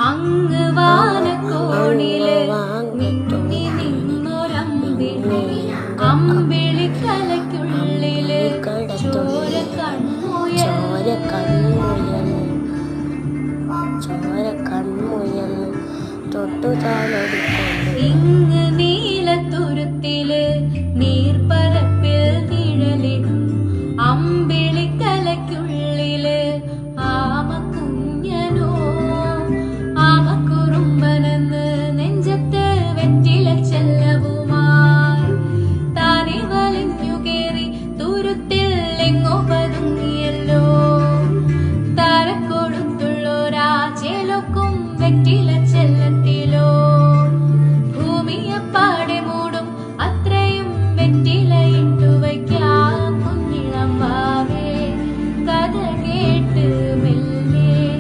അങ്ങ് വാനക്കോണില് മിന്നി നിന്നൊരമ്പിളി അമ്പിളി കലയ്ക്കുള്ളില് ചോര കൺമുയൽ തൊട്ടുതാളടിക്കൊണ്ട് ഇങ്ങ് നീലത്തുരുത്തില് നീർപ്പരപ്പിൽ നിഴലിടും അമ്പിളി കലയ്ക്കുള്ളില് ആമക്കുഞ്ഞനോ ആമക്കുറുമ്പനെന്ന് നെഞ്ചത്ത് വെറ്റില ചെല്ലവുമായി താനെ വലിഞ്ഞു കേറി തുരുത്തിൽ എങ്ങോ പതുങ്ങിയല്ലോ തരക്കൊടുത്തുള്ളോരാ ചേലൊക്കും വെറ്റില